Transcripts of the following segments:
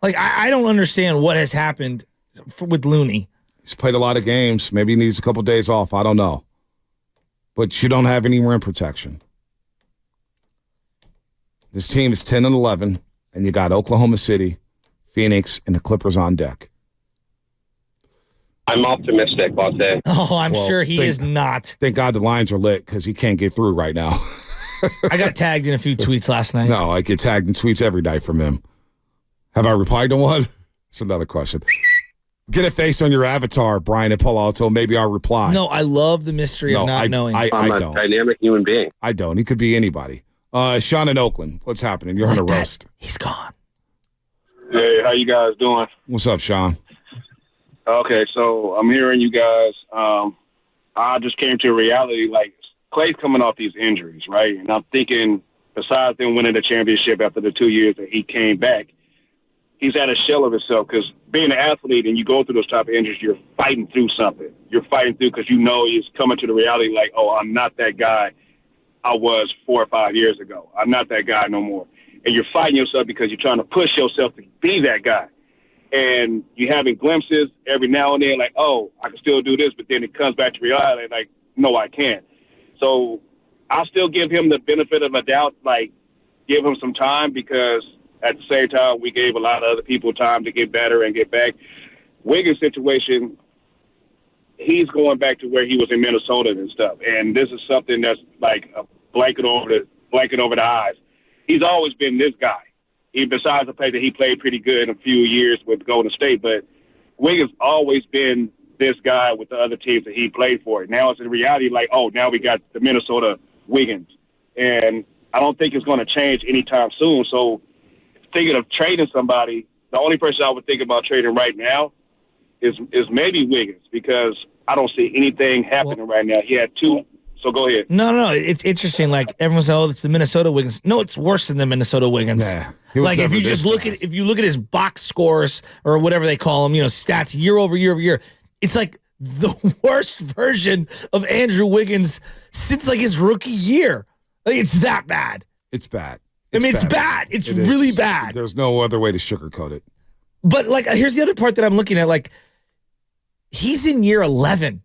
Like, I don't understand what has happened with Looney. He's played a lot of games. Maybe he needs a couple days off. I don't know. But you don't have any rim protection. This team is 10-11, and you got Oklahoma City, Phoenix, and the Clippers on deck. I'm optimistic, Bonte. Oh, I'm sure he is not. Thank God the lines are lit because he can't get through right now. I got tagged in a few tweets last night. No, I get tagged in tweets every night from him. Have I replied to one? That's another question. Get a face on your avatar, Brian and Palo Alto. Maybe I'll reply. No, I love the mystery of not knowing. I I'm don't. a dynamic human being. I don't. He could be anybody. Sean in Oakland. What's happening? You're on a roast. He's gone. Hey, how you guys doing? What's up, Sean? Okay, so I'm hearing you guys. I just came to a reality, like, Klay's coming off these injuries, right? And I'm thinking, besides them winning the championship after the 2 years that he came back, he's at a shell of himself because being an athlete and you go through those type of injuries, you're fighting through something. You're fighting through because you know he's coming to the reality like, oh, I'm not that guy I was 4 or 5 years ago. I'm not that guy no more. And you're fighting yourself because you're trying to push yourself to be that guy. And you're having glimpses every now and then like, oh, I can still do this, but then it comes back to reality like, no, I can't. So I'll still give him the benefit of a doubt, like give him some time because at the same time we gave a lot of other people time to get better and get back. Wiggins' situation, he's going back to where he was in Minnesota and stuff. And this is something that's like a blanket over the eyes. He's always been this guy. Besides the fact that he played pretty good in a few years with Golden State, but Wiggins always been this guy with the other teams that he played for. Now it's in reality like, oh, now we got the Minnesota Wiggins. And I don't think it's going to change anytime soon. So thinking of trading somebody, the only person I would think about trading right now is maybe Wiggins because I don't see anything happening right now. He had two. So go ahead. No. It's interesting. Like everyone says, oh, it's the Minnesota Wiggins. No, it's worse than the Minnesota Wiggins. Yeah, like if you just look at his box scores or whatever they call them, stats year over year over year, it's like the worst version of Andrew Wiggins since like his rookie year. Like it's that bad. It's bad. It's bad. It's really bad. There's no other way to sugarcoat it. But like, here's the other part that I'm looking at. Like, he's in year 11.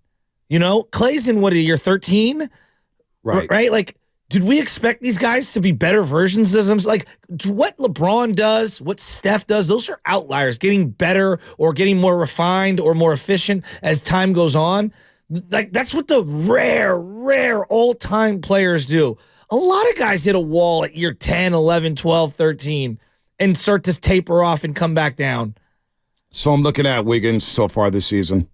Klay's in year 13? Right. Right? Like, did we expect these guys to be better versions of them? Like, what LeBron does, what Steph does, those are outliers, getting better or getting more refined or more efficient as time goes on. Like, that's what the rare all-time players do. A lot of guys hit a wall at year 10, 11, 12, 13 and start to taper off and come back down. So I'm looking at Wiggins so far this season.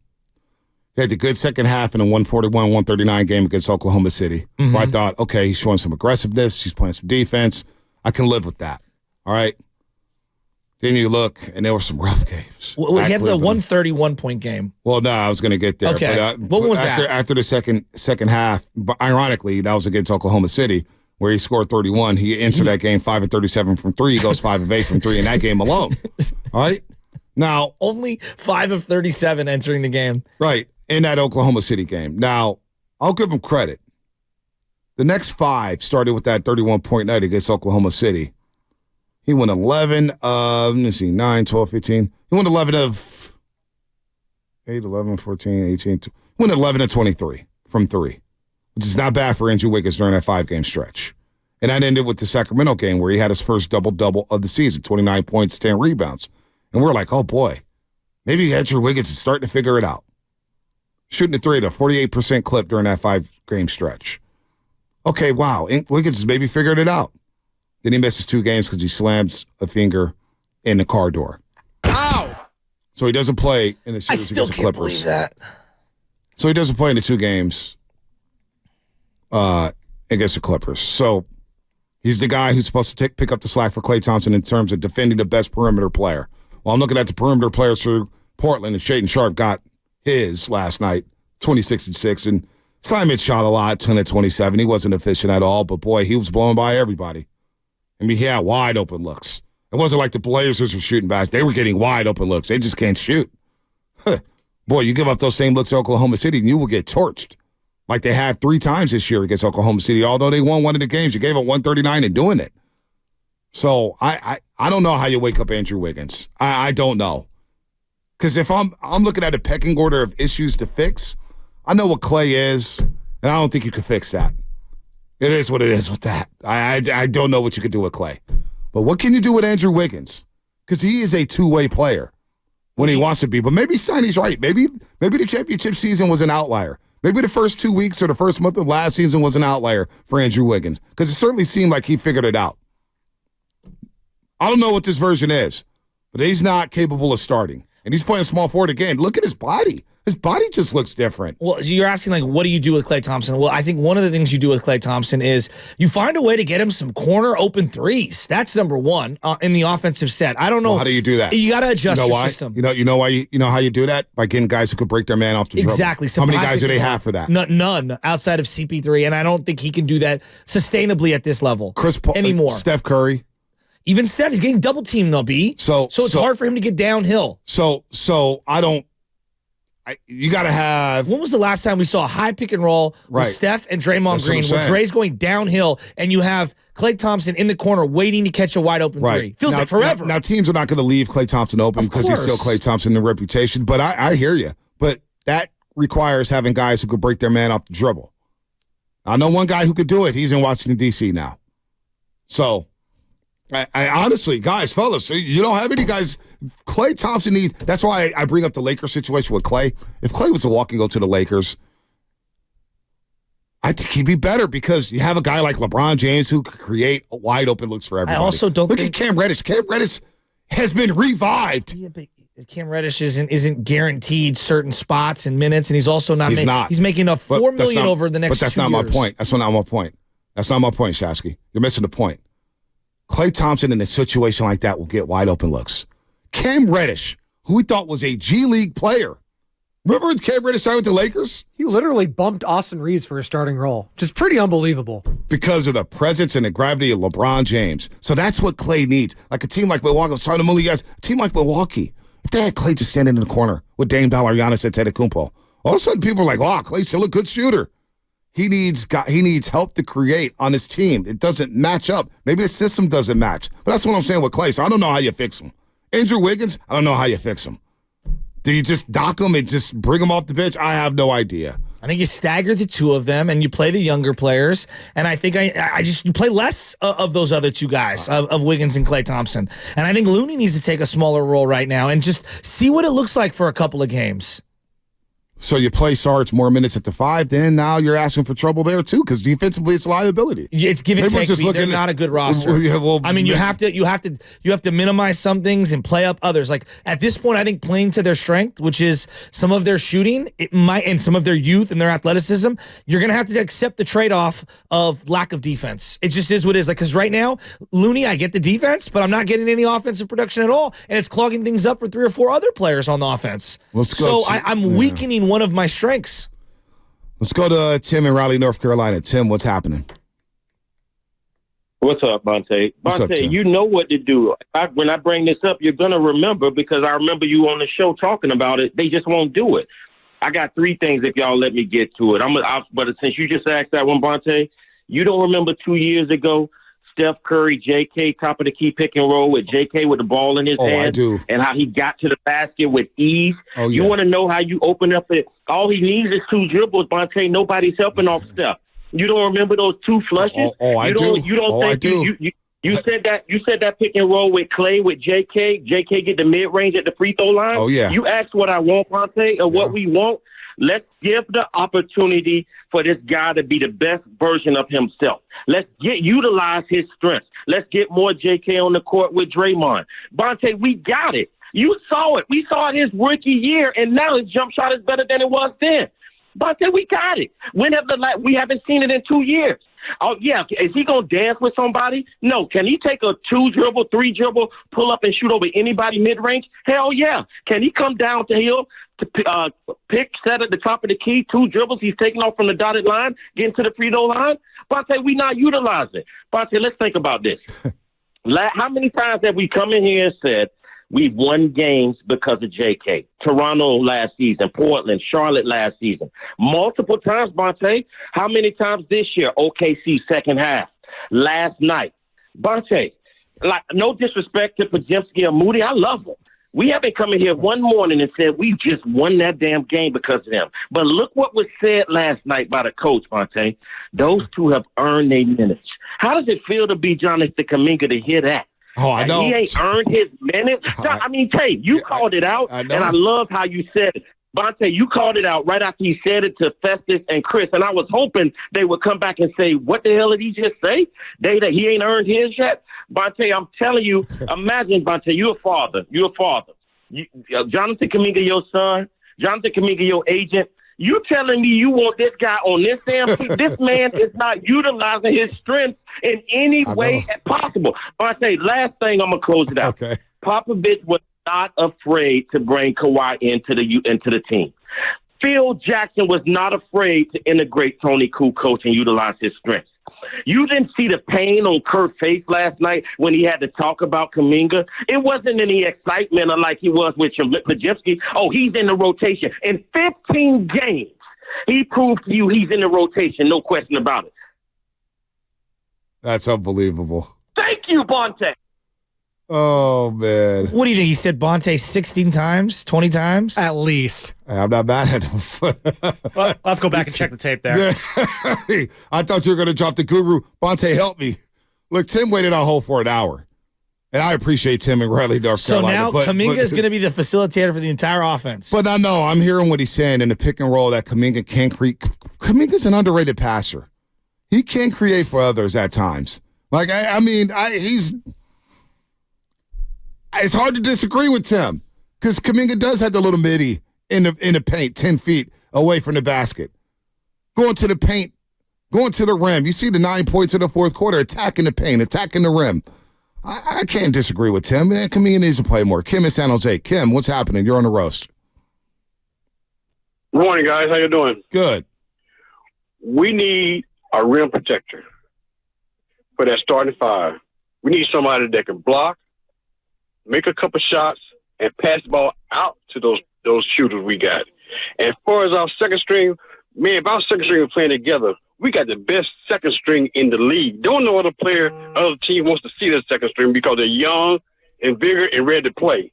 He had the good second half in a 141-139 game against Oklahoma City. Mm-hmm. Where I thought, okay, he's showing some aggressiveness. He's playing some defense. I can live with that. All right? Then you look, and there were some rough games. Well, he had the 131-point game. Well, no, I was going to get there. Okay. But, what was that? After the second half, but ironically, that was against Oklahoma City, where he scored 31. He entered that game 5 of 37 from 3. He goes 5 of 8 from 3 in that game alone. All right? Now, only 5 of 37 entering the game. Right. In that Oklahoma City game. Now, I'll give him credit. The next 5 started with that 31-point night against Oklahoma City. He won 11 of, 9, 12, 15. He won 11 of 8, 11, 14, 18. He won 11 of 23 from 3, which is not bad for Andrew Wiggins during that 5-game stretch. And that ended with the Sacramento game where he had his first double-double of the season, 29 points, 10 rebounds. And we're like, oh, boy, maybe Andrew Wiggins is starting to figure it out. Shooting the 3 at a 48% clip during that 5-game stretch. Okay, wow. Wiggins has maybe figured it out. Then he misses 2 games because he slams a finger in the car door. Ow! So he doesn't play in the series against the Clippers. I still can't believe that. So he doesn't play in the 2 games against the Clippers. So he's the guy who's supposed to pick up the slack for Klay Thompson in terms of defending the best perimeter player. Well, I'm looking at the perimeter players for Portland, and Shaedon Sharpe got his last night, 26-6, and Simon shot a lot, 10 of 27. He wasn't efficient at all, but boy, he was blowing by everybody. I mean, he had wide open looks. It wasn't like the Blazers were shooting back. They were getting wide open looks. They just can't shoot. Boy, you give up those same looks to Oklahoma City, and you will get torched. Like they have 3 times this year against Oklahoma City. Although they won one of the games, you gave up 139 in doing it. So I don't know how you wake up Andrew Wiggins. I don't know. Because if I'm looking at a pecking order of issues to fix, I know what Klay is, and I don't think you can fix that. It is what it is with that. I don't know what you could do with Klay. But what can you do with Andrew Wiggins? Because he is a two-way player when he wants to be. But maybe Steiny's right. Maybe the championship season was an outlier. Maybe the first 2 weeks or the first month of last season was an outlier for Andrew Wiggins. Because it certainly seemed like he figured it out. I don't know what this version is, but he's not capable of starting. And he's playing small forward again. Look at his body. His body just looks different. Well, you're asking, like, what do you do with Klay Thompson? Well, I think one of the things you do with Klay Thompson is you find a way to get him some corner open threes. That's number one in the offensive set. I don't know. Well, how do you do that? You got to adjust your why? system. You know how you do that? By getting guys who could break their man off the dribble. Exactly. How many guys do they have for that? None outside of CP3, and I don't think he can do that sustainably at this level anymore. Steph Curry. Even Steph, he's getting double teamed, though, B. So it's hard for him to get downhill. So you got to have. When was the last time we saw a high pick and roll with Steph and Draymond Green, where Dre's going downhill and you have Klay Thompson in the corner waiting to catch a wide open three? Feels like forever. Now teams are not going to leave Klay Thompson open because he's still Klay Thompson in reputation. But I hear you. But that requires having guys who could break their man off the dribble. I know one guy who could do it. He's in Washington, D.C. now. So. I honestly, guys, fellas, you don't have any guys. Klay Thompson needs. That's why I bring up the Lakers situation with Klay. If Klay was to walk and go to the Lakers, I think he'd be better because you have a guy like LeBron James who could create wide open looks for everybody. I also don't look at Cam Reddish. Cam Reddish has been revived. Yeah, but Cam Reddish isn't guaranteed certain spots and minutes, and he's also not. He's making $4 million over the next 2 years. But that's not my point. That's not my point. That's not my point, Shasky. You're missing the point. Klay Thompson in a situation like that will get wide open looks. Cam Reddish, who we thought was a G League player. Remember when Cam Reddish signed with the Lakers? He literally bumped Austin Reeves for a starting role. Just pretty unbelievable. Because of the presence and the gravity of LeBron James. So that's what Klay needs. Like a team like Milwaukee, I was talking to Millie guys, a team like Milwaukee, if they had Klay just standing in the corner with Dame Dollar, Giannis Antetokounmpo, all of a sudden people are like, wow, Klay's still a good shooter. He needs help to create on his team. It doesn't match up. Maybe the system doesn't match. But that's what I'm saying with Klay. So I don't know how you fix him. Andrew Wiggins, I don't know how you fix him. Do you just dock him and just bring him off the bench? I have no idea. I think you stagger the two of them and you play the younger players. And I think you play less of those other two guys, of Wiggins and Klay Thompson. And I think Looney needs to take a smaller role right now and just see what it looks like for a couple of games. So you play Sarge more minutes at the 5, then now you're asking for trouble there too, because defensively it's a liability. It's give and take. They're not a good roster. I mean, you have to minimize some things and play up others. Like at this point, I think playing to their strength, which is some of their shooting, and some of their youth and their athleticism, you're gonna have to accept the trade-off of lack of defense. It just is what it is. Like because right now, Looney, I get the defense, but I'm not getting any offensive production at all, and it's clogging things up for 3 or 4 other players on the offense. I'm weakening one of my strengths. Let's go to Tim in Raleigh, North Carolina. Tim, what's happening? What's up, Bonte? Bonte, you know what to do. When I bring this up, you're going to remember because I remember you on the show talking about it. They just won't do it. I got 3 things if y'all let me get to it. But since you just asked that one, Bonte, you don't remember 2 years ago, Steph Curry, J.K., top of the key pick and roll with J.K. with the ball in his hand. I do. And how he got to the basket with ease. Oh, yeah. You want to know how you open up it? All he needs is 2 dribbles, Bonte. Nobody's helping off Steph. You don't remember those 2 flushes? I do. You don't think I do. You said that pick and roll with Klay, with J.K. J.K. get the mid-range at the free throw line. Oh, yeah. You asked what I want, Bonte, or what we want. Let's give the opportunity for this guy to be the best version of himself. Let's utilize his strengths. Let's get more J.K. on the court with Draymond. Bonte, we got it. You saw it. We saw it his rookie year, and now his jump shot is better than it was then. Bonte, we got it. We haven't seen it in 2 years. Oh, yeah. Is he going to dance with somebody? No. Can he take a 2-dribble, 3-dribble, pull up and shoot over anybody mid-range? Hell yeah. Can he come down the hill to pick, set at the top of the key, 2 dribbles, he's taking off from the dotted line, getting to the free throw line? Bonte, we not utilizing it. Bonte, let's think about this. How many times have we come in here and said, we've won games because of J.K.? Toronto last season, Portland, Charlotte last season. Multiple times, Bonte. How many times this year? OKC second half. Last night. Bonte, Like, no disrespect to Podziemski or Moody. I love them. We haven't come in here one morning and said we just won that damn game because of them. But look what was said last night by the coach, Monte. Those two have earned their minutes. How does it feel to be Johnathan Kuminga to hear that? Oh, I know. He ain't earned his minutes. Tay, you called it out, and I love how you said it. Bonte, you called it out right after you said it to Festus and Chris, and I was hoping they would come back and say, what the hell did he just say? That he ain't earned his yet? Bonte, I'm telling you, imagine, Bonte, you're a father. Johnathan Kuminga, your son. Johnathan Kuminga, your agent. You telling me you want this guy on this damn team? This man is not utilizing his strength in any way possible. Bonte, last thing, I'm going to close it out. Okay. Popovich was not afraid to bring Kawhi into the team. Phil Jackson was not afraid to integrate Tony Kukoc and utilize his strengths. You didn't see the pain on Kerr's face last night when he had to talk about Kuminga. It wasn't any excitement like he was with Podziemski. Oh, he's in the rotation. In 15 games, he proved to you he's in the rotation, no question about it. That's unbelievable. Thank you, Bonte. Oh, man. What do you think? He said Bonte 16 times, 20 times? At least. I'm not mad at him. Well, I'll have to go back and check the tape there. I thought you were going to drop the guru. Bonte, help me. Look, Tim waited on hold for an hour. And I appreciate Tim and Raleigh, North Carolina. So now Kuminga is going to be the facilitator for the entire offense. But I know, I'm hearing what he's saying in the pick and roll that Kuminga can create. Kuminga's an underrated passer. He can create for others at times. Like, it's hard to disagree with Tim because Kuminga does have the little midi in the paint, 10 feet away from the basket. Going to the paint, going to the rim. You see the 9 points in the fourth quarter, attacking the paint, attacking the rim. I can't disagree with Tim. Man, Kuminga needs to play more. Kim in San Jose. Kim, what's happening? You're on the roast. Good morning, guys. How you doing? Good. We need a rim protector for that starting five. We need somebody that can block, make a couple shots, and pass the ball out to those shooters we got. And as far as our second string, man, if our second string are playing together, we got the best second string in the league. Don't know other player, other team wants to see that second string because they're young and bigger and ready to play.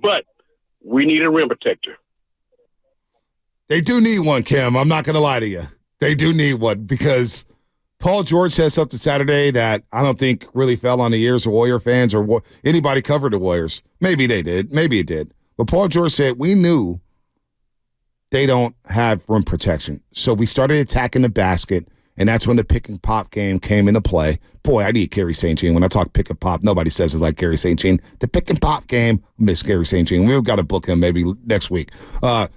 But we need a rim protector. They do need one, Kim. I'm not going to lie to you. They do need one because Paul George said something Saturday that I don't think really fell on the ears of Warrior fans or anybody covered the Warriors. Maybe they did. Maybe it did. But Paul George said, we knew they don't have rim protection. So we started attacking the basket, and that's when the pick and pop game came into play. Boy, I need Gary St. Jean. When I talk pick and pop, nobody says it like Gary St. Jean. The pick and pop game, I miss Gary St. Jean. We've got to book him maybe next week. But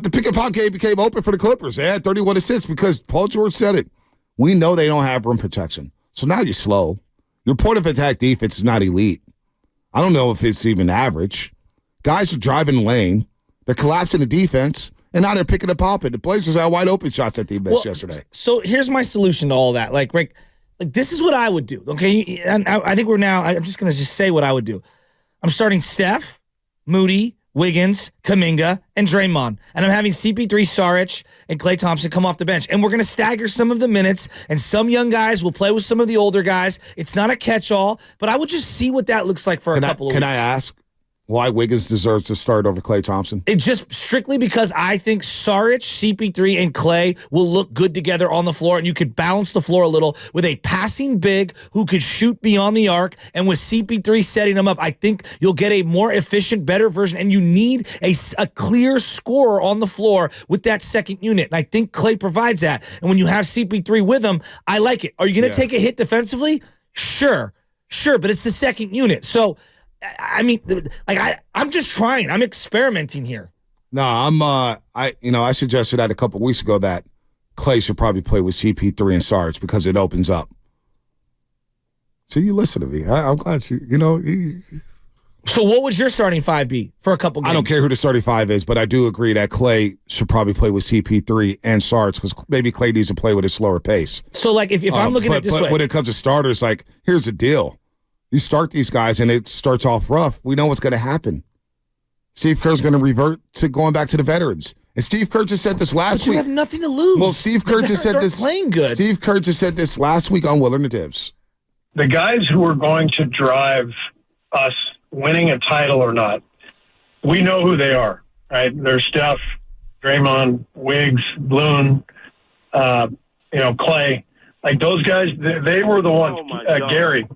the pick and pop game became open for the Clippers. They had 31 assists because Paul George said it. We know they don't have rim protection. So now you're slow. Your point of attack defense is not elite. I don't know if it's even average. Guys are driving the lane. They're collapsing the defense. And now they're picking and popping. The Blazers had wide open shots that they missed yesterday. So here's my solution to all that. Like this is what I would do. Okay, and I think I'm just going to say what I would do. I'm starting Steph, Moody, Wiggins, Kuminga, and Draymond. And I'm having CP3, Saric, and Klay Thompson come off the bench. And we're going to stagger some of the minutes, and some young guys will play with some of the older guys. It's not a catch-all, but I would just see what that looks like for a couple of weeks. Can I ask why Wiggins deserves to start over Klay Thompson? It just strictly because I think Saric, CP3, and Klay will look good together on the floor, and you could balance the floor a little with a passing big who could shoot beyond the arc, and with CP3 setting them up, I think you'll get a more efficient, better version, and you need a clear scorer on the floor with that second unit, and I think Klay provides that, and when you have CP3 with him, I like it. Are you going to take a hit defensively? Sure, but it's the second unit, so I mean, I'm just trying. I'm experimenting here. No, I suggested that a couple weeks ago that Klay should probably play with CP3 and Sarge because it opens up. So you listen to me. I'm glad you. So what would your starting five be for a couple games? I don't care who the starting five is, but I do agree that Klay should probably play with CP3 and Sarge because maybe Klay needs to play with a slower pace. So, like, if I'm looking at it this way. When it comes to starters, like, here's the deal. You start these guys, and it starts off rough. We know what's going to happen. Steve Kerr's going to revert to going back to the veterans. And Steve Kerr just said this last week. You have nothing to lose. Well, Steve Kerr just said this. Playing good. Steve Kerr just said this last week on Willard and Dibs. the guys who are going to drive us winning a title or not, we know who they are, right? They're Steph, Draymond, Wiggs, Loon, Klay. Like those guys, they were the ones, Gary,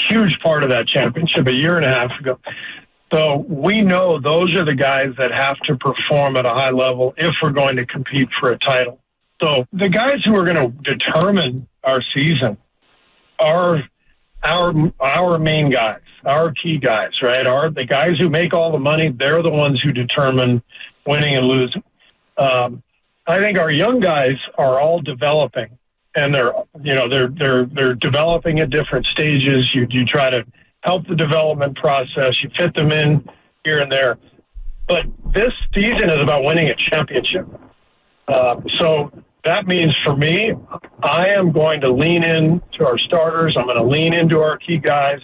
huge part of that championship a year and a half ago. So we know those are the guys that have to perform at a high level if we're going to compete for a title. So the guys who are going to determine our season are our main guys, our key guys, right? Are the guys who make all the money. They're the ones who determine winning and losing. I think our young guys are all developing, and they're developing at different stages. You try to help the development process. You fit them in here and there. But this season is about winning a championship. So that means for me, I am going to lean in to our starters. I'm going to lean into our key guys,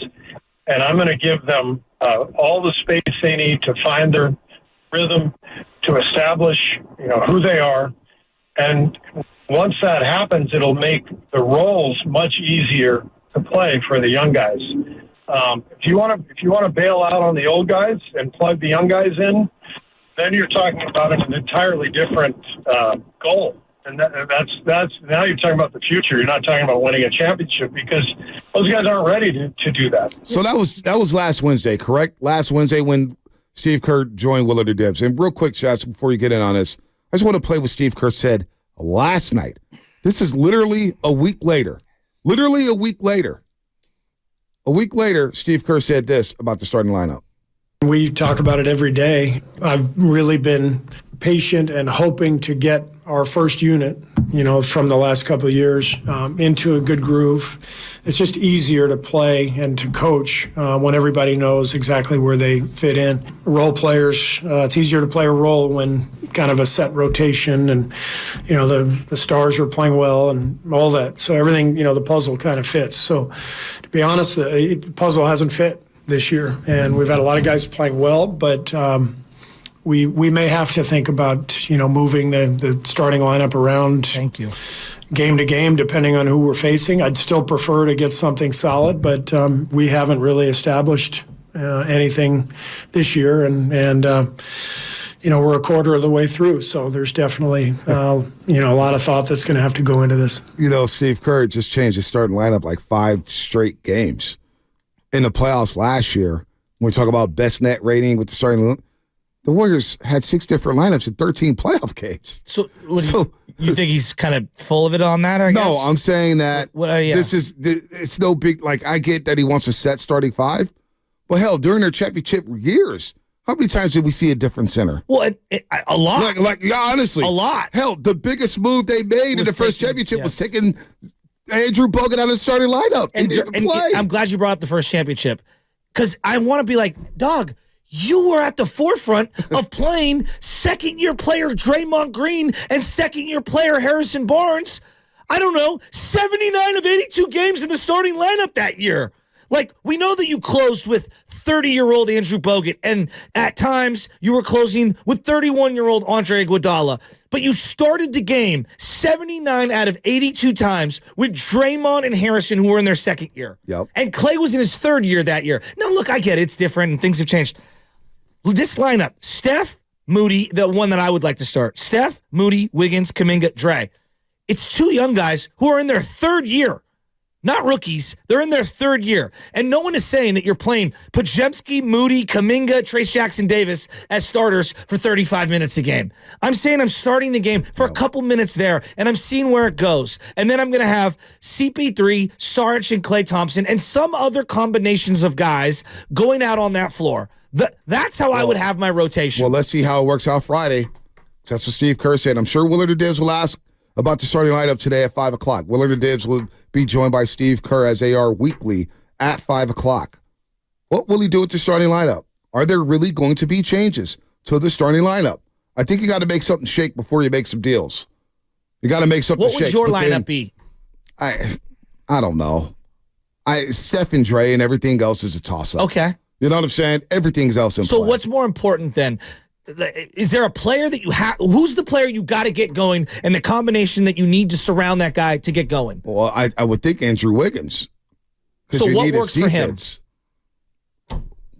and I'm going to give them all the space they need to find their rhythm, to establish, who they are. And once that happens, it'll make the roles much easier to play for the young guys. If you want to bail out on the old guys and plug the young guys in, then you're talking about an entirely different goal. And that's now you're talking about the future. You're not talking about winning a championship because those guys aren't ready to do that. So that was last Wednesday, correct? Last Wednesday when Steve Kerr joined Willard and Dibs. And real quick, Chaz, before you get in on this, I just want to play what Steve Kerr said last night. This is literally a week later. Literally a week later. A week later, Steve Kerr said this about the starting lineup. We talk about it every day. I've really been patient and hoping to get our first unit, from the last couple of years into a good groove. It's just easier to play and to coach when everybody knows exactly where they fit in. Role players, it's easier to play a role when kind of a set rotation and, the stars are playing well and all that. So everything, the puzzle kind of fits. So to be honest, the puzzle hasn't fit this year. And we've had a lot of guys playing well, but we may have to think about, moving the starting lineup around. Thank you. Game to game, depending on who we're facing. I'd still prefer to get something solid, but we haven't really established anything this year, and we're a quarter of the way through, so there's definitely a lot of thought that's going to have to go into this. Steve Kerr just changed his starting lineup like 5 straight games. In the playoffs last year, when we talk about best net rating with the starting lineup, the Warriors had 6 different lineups in 13 playoff games. So you think he's kind of full of it on that, I guess? No, I'm saying that it's no big, I get that he wants a set starting 5. Well, hell, during their championship years, how many times did we see a different center? Well, a lot. Honestly. A lot. Hell, the biggest move they made in the first championship was taking Andrew Bogut out of the starting lineup. And I'm glad you brought up the first championship because I want to be like, dog, you were at the forefront of playing second-year player Draymond Green and second-year player Harrison Barnes. 79 of 82 games in the starting lineup that year. We know that you closed with 30-year-old Andrew Bogut, and at times you were closing with 31-year-old Andre Iguodala. But you started the game 79 out of 82 times with Draymond and Harrison, who were in their second year. Yep. And Klay was in his third year that year. Now, look, I get it. It's different, and things have changed. This lineup, Steph, Moody, the one that I would like to start. Steph, Moody, Wiggins, Kuminga, Dre. It's 2 young guys who are in their third year. Not rookies. They're in their third year. And no one is saying that you're playing Podziemski, Moody, Kuminga, Trace Jackson-Davis as starters for 35 minutes a game. I'm saying I'm starting the game for a couple minutes there, and I'm seeing where it goes. And then I'm going to have CP3, Saric, and Klay Thompson, and some other combinations of guys going out on that floor. That's how I would have my rotation. Well, let's see how it works out Friday. That's what Steve Kerr said. I'm sure Willard and Dibs will ask about the starting lineup today at 5 o'clock. Willard and Dibs will be joined by Steve Kerr as they are weekly at 5 o'clock. What will he do with the starting lineup? Are there really going to be changes to the starting lineup? I think you got to make something shake before you make some deals. You got to make something shake. What would your lineup be? I don't know. Steph and Dre and everything else is a toss-up. Okay. You know what I'm saying? Everything's else in play. So what's more important then? Is there a player that you have? Who's the player you got to get going and the combination that you need to surround that guy to get going? Well, I would think Andrew Wiggins. because So you what need his works for him? defense.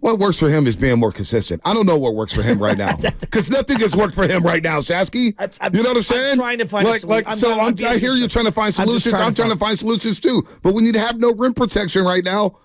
What works for him is being more consistent. I don't know what works for him right now because nothing has worked for him right now, Sasky. You know what I'm saying? I'm trying to find a solution. I hear you trying to find solutions. I'm trying to find solutions too. But when you have no rim protection right now,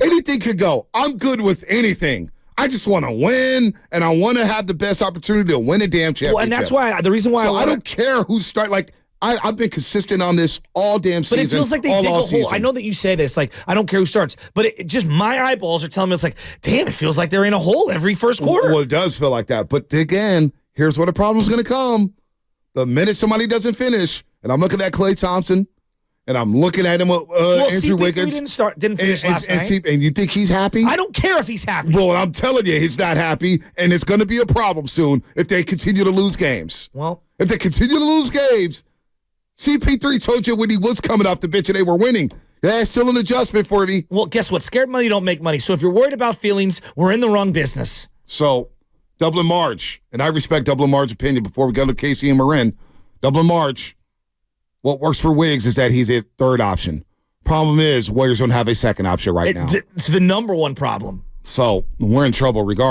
anything could go. I'm good with anything. I just want to win, and I want to have the best opportunity to win a damn championship. Well, and that's why the reason why I don't care who start. Like I've been consistent on this all damn season. But it feels like they dig a hole. I know that you say this, like, I don't care who starts, but just my eyeballs are telling me it's like, damn, it feels like they're in a hole every first quarter. Well, it does feel like that. But again, here's where the problem's going to come. The minute somebody doesn't finish, and I'm looking at Klay Thompson, and I'm looking at him with Andrew Wiggins. Didn't finish last night. And you think he's happy? I don't care if he's happy. Well, I'm telling you, he's not happy, and it's going to be a problem soon if they continue to lose games. Well, if they continue to lose games, CP3 told you when he was coming off the bench and they were winning. Yeah, it's still an adjustment for me. Well, guess what? Scared money don't make money. So if you're worried about feelings, we're in the wrong business. So, Dublin March, and I respect Dublin March's opinion before we go to Casey and Marin. Dublin March, what works for Wiggs is that he's a third option. Problem is, Warriors don't have a second option right now. It's the number one problem. So, we're in trouble regardless.